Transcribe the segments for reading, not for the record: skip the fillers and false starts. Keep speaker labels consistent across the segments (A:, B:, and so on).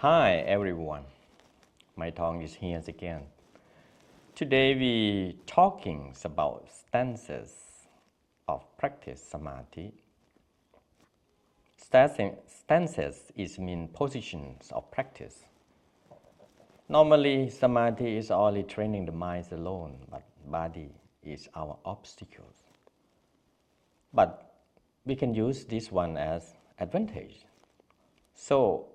A: Hi everyone, my tongue is here again. Today we talking about stances of practice samadhi. Stances is mean positions of practice. Normally samadhi is only training the mind alone, but body is our obstacles. But we can use this one as advantage. So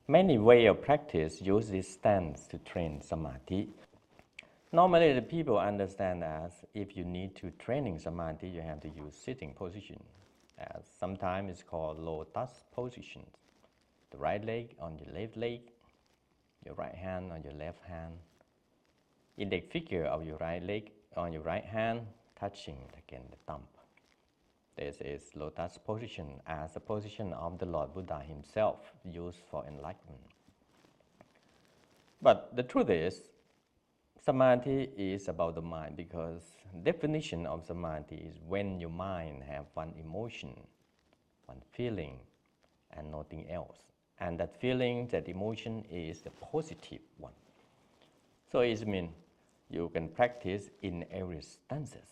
A: many way of practice use this stance to train samadhi. Normally, the people understand as if you need to training samadhi, you have to use sitting position. As sometimes it's called lotus position. The right leg on your left leg, your right hand on your left hand. Index finger of your right leg on your right hand, touching again the thumb. This is lotus position as a position of the Lord Buddha himself used for enlightenment. But the truth is, samadhi is about the mind because definition of samadhi is when your mind have one emotion, one feeling, and nothing else. And that feeling, that emotion is the positive one. So it means you can practice in every stances.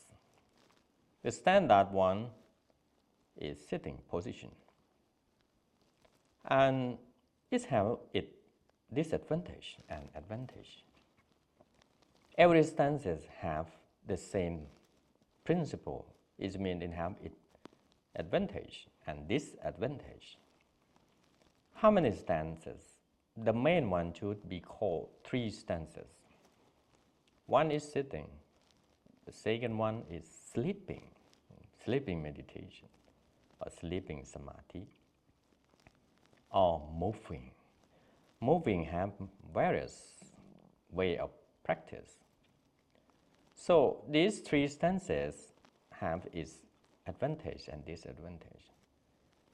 A: The standard one is sitting position. And it has its disadvantage and advantage. Every stances have the same principle. It means it have its advantage and disadvantage. How many stances? The main one should be called 3 stances. One is sitting. The second one is sleeping meditation, or sleeping samadhi, or moving. Moving have various way of practice. So these 3 stances have its advantage and disadvantage.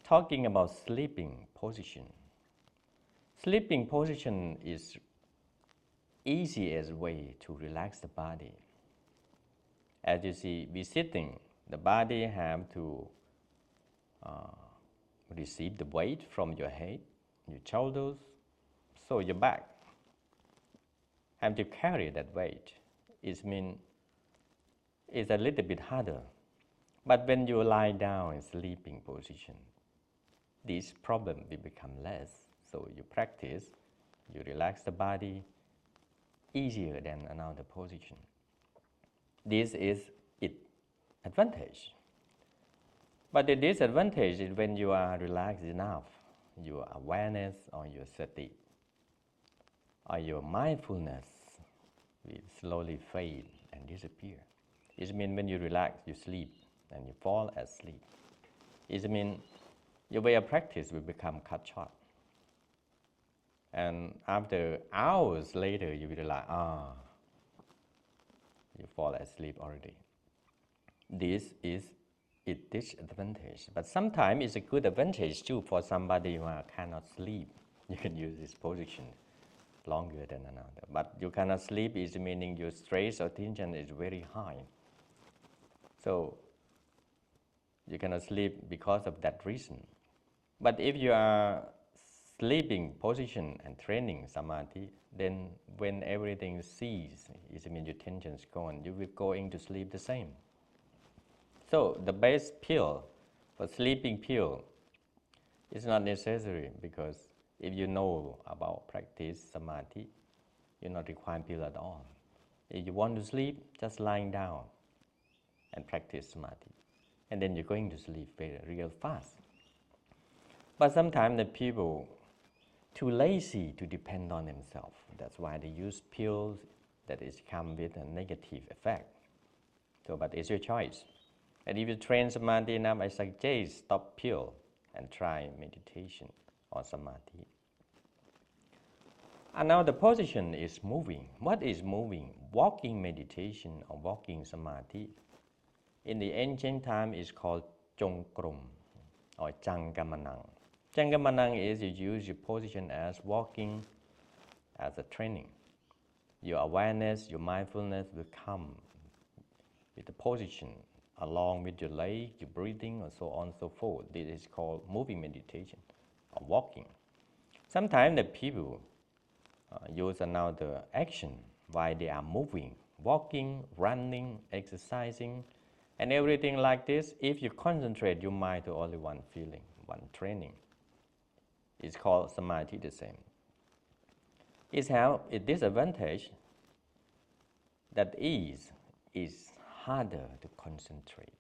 A: Talking about sleeping position. Sleeping position is easiest way to relax the body. As you see, we sitting, the body have to receive the weight from your head, your shoulders, so your back have to carry that weight. It means it's a little bit harder. But when you lie down in sleeping position, this problem will become less. So you practice, you relax the body easier than another position. This is its advantage. But the disadvantage is when you are relaxed enough, your awareness or your sati or your mindfulness will slowly fade and disappear. It means when you relax, you sleep and you fall asleep. It means your way of practice will become cut short. And after hours later, you will realize, you fall asleep already. This is its disadvantage. But sometimes it's a good advantage too for somebody who cannot sleep. You can use this position longer than another. But you cannot sleep is meaning your stress or tension is very high. So you cannot sleep because of that reason. But if you are sleeping position and training samadhi, then when everything ceases, it means your tension is gone, you will go into sleep the same. So the best pill for sleeping pill is not necessary because if you know about practice samadhi, you not require pill at all. If you want to sleep, just lying down and practice samadhi. And then you're going to sleep very real fast. But sometimes the people too lazy to depend on themselves. That's why they use pills that is come with a negative effect. So, but it's your choice. And if you train samadhi enough, I suggest stop pill and try meditation or samadhi. And now the position is moving. What is moving? Walking meditation or walking samadhi. In the ancient time, it's called Chongkrom or Changamanang. Changamanang is you use your position as walking as a training. Your awareness, your mindfulness will come with the position along with your leg, your breathing, and so on and so forth. This is called moving meditation or walking. Sometimes the people use another action while they are moving, walking, running, exercising, and everything like this. If you concentrate your mind to only one feeling, one training, it's called samadhi the same. It's have a disadvantage that is harder to concentrate.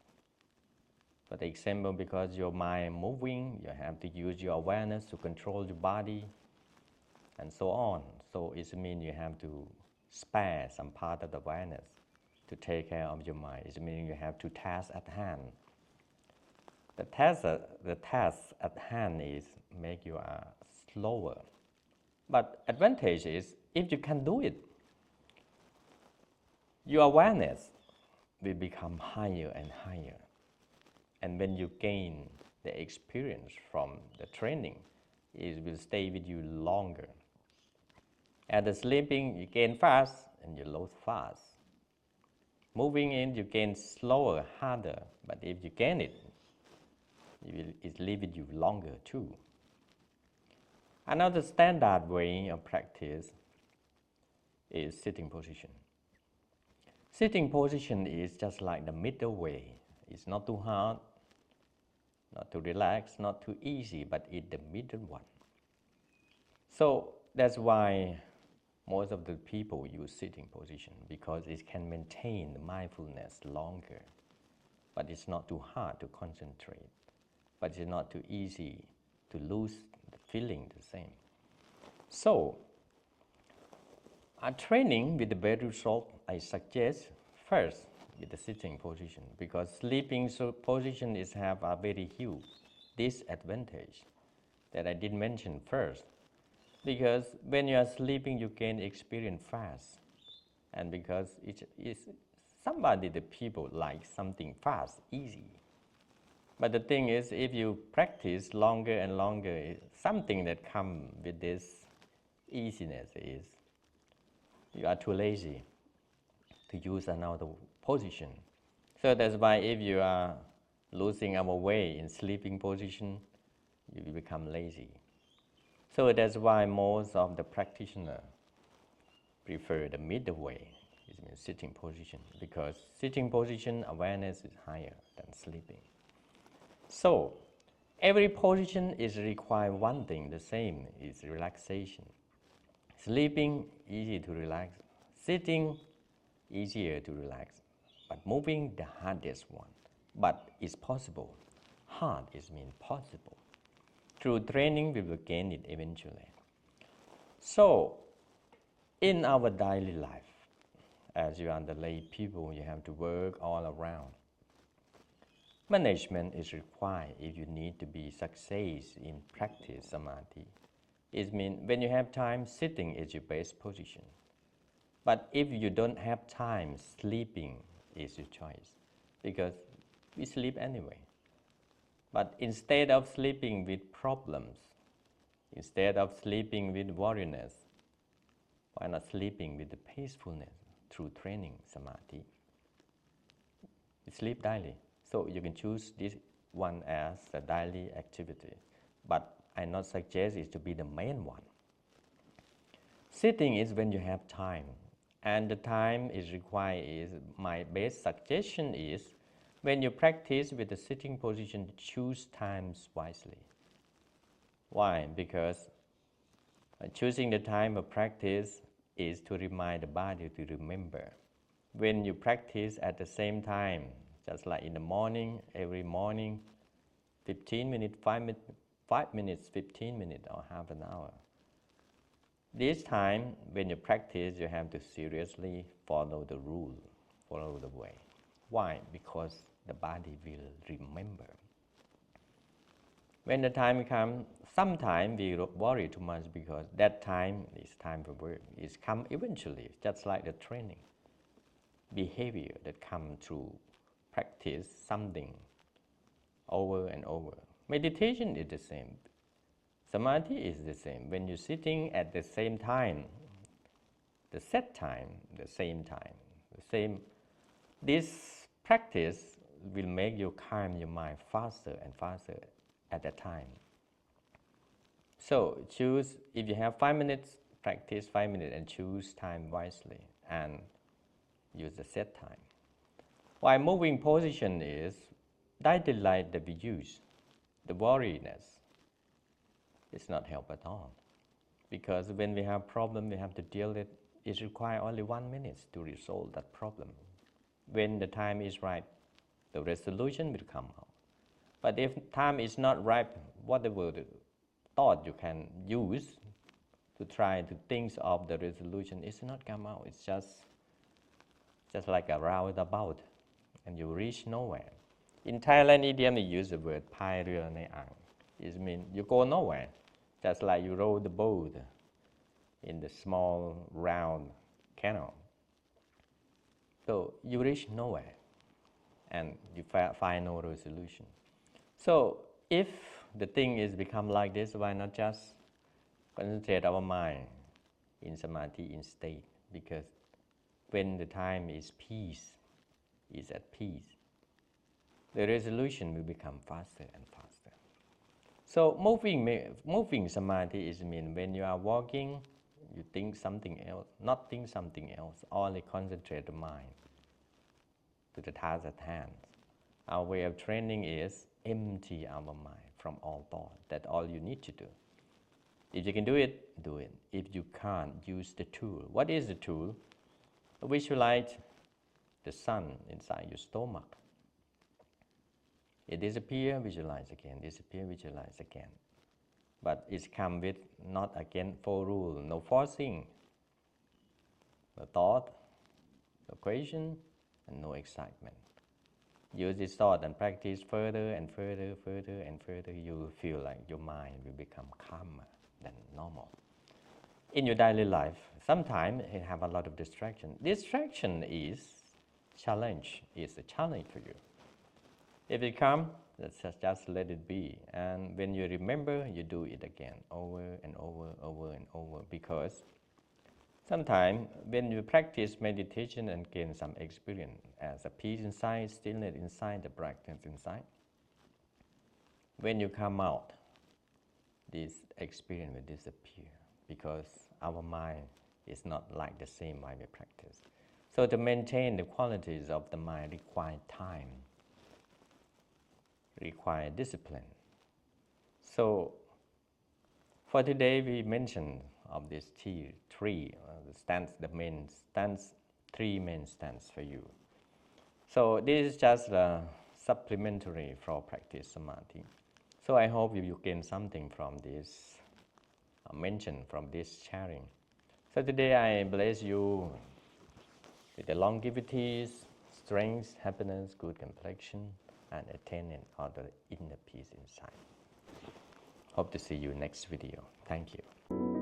A: For example, because your mind moving, you have to use your awareness to control your body, and so on. So it means you have to spare some part of the awareness to take care of your mind. It means you have two tasks at hand. The task at hand is make you slower. But advantage is if you can do it, your awareness will become higher and higher. And when you gain the experience from the training, it will stay with you longer. At the sleeping, you gain fast and you lose fast. Moving in, you gain slower, harder. But if you gain it, it live with you longer too. Another standard way of practice is sitting position. Sitting position is just like the middle way. It's not too hard, not too relaxed, not too easy, but it's the middle one. So that's why most of the people use sitting position, because it can maintain the mindfulness longer. But it's not too hard to concentrate, but it's not too easy to lose the feeling the same. So, a training with the better result, I suggest first with the sitting position, because sleeping position is have a very huge disadvantage that I did mention first. Because when you are sleeping, you can experience fast, and because the people like something fast, easy. But the thing is, if you practice longer and longer, something that comes with this easiness is you are too lazy to use another position. So that's why if you are losing our way in sleeping position, you will become lazy. So that's why most of the practitioners prefer the middle way, it means sitting position, because sitting position awareness is higher than sleeping. So every position is require one thing, the same is relaxation. Sleeping, easy to relax. Sitting, easier to relax. But moving, the hardest one. But it's possible. Hard is mean possible. Through training, we will gain it eventually. So, in our daily life, as you are the lay people, you have to work all around. Management is required if you need to be success in practice samadhi. It means when you have time, sitting is your best position. But if you don't have time, sleeping is your choice, because we sleep anyway. But instead of sleeping with problems, instead of sleeping with worriness, why not sleeping with the peacefulness through training samadhi? You sleep daily, so you can choose this one as a daily activity. But I not suggest it to be the main one. Sitting is when you have time, and the time is required. My best suggestion is when you practice with the sitting position, choose times wisely. Why? Because choosing the time of practice is to remind the body to remember. When you practice at the same time, just like in the morning, every morning, 15 minutes, 5 minutes, 15 minutes, or half an hour. This time, when you practice, you have to seriously follow the rule, follow the way. Why? Because the body will remember. When the time comes, sometimes we worry too much because that time is time for work. It's come eventually, just like the training. Behavior that comes through practice something over and over. Meditation is the same. Samadhi is the same. When you're sitting at the same time, the set time, the same time, the same. This practice will make you calm your mind faster and faster at that time. So choose, if you have 5 minutes, practice 5 minutes and choose time wisely and use the set time. While moving position is daily life that we use, the worriness is not help at all. Because when we have problem, we have to deal with it. It requires only 1 minute to resolve that problem. When the time is right, the resolution will come out. But if time is not right, whatever the thought you can use to try to think of the resolution is not come out. It's just like a roundabout, and you reach nowhere. In Thailand idiom, we use the word "pai ria nai ang." It means you go nowhere, just like you row the boat in the small round canal. So you reach nowhere, and you find no resolution. So if the thing is become like this, why not just concentrate our mind in samadhi instead? Because when the time is peace, is at peace, the resolution will become faster and faster. So moving samadhi is mean when you are walking, you think something else, not think something else, only concentrate the mind to the task at hand. Our way of training is empty our mind from all thought. That's all you need to do. If you can do it, do it. If you can't, use the tool. What is the tool? Visualize the sun inside your stomach. It disappears, visualize again, disappear, visualize again. But it comes with not again full rule, no forcing, no thought, no question, and no excitement. Use this thought and practice further and further, further and further. You will feel like your mind will become calmer than normal. In your daily life, sometimes you have a lot of distraction. Distraction is challenge, is a challenge for you. If it comes, just let it be. And when you remember, you do it again, over and over, over and over. Because sometimes when you practice meditation and gain some experience as a peace inside, stillness inside, the brightness inside, when you come out, this experience will disappear because our mind is not like the same while we practice. So to maintain the qualities of the mind require time, require discipline. So for today we mentioned of these three three main stance for you. So this is just supplementary for practice samadhi. So I hope you gain something from this mention, from this sharing. So today I bless you with the longevity, strength, happiness, good complexion, and attainment of the inner peace inside. Hope to see you next video. Thank you.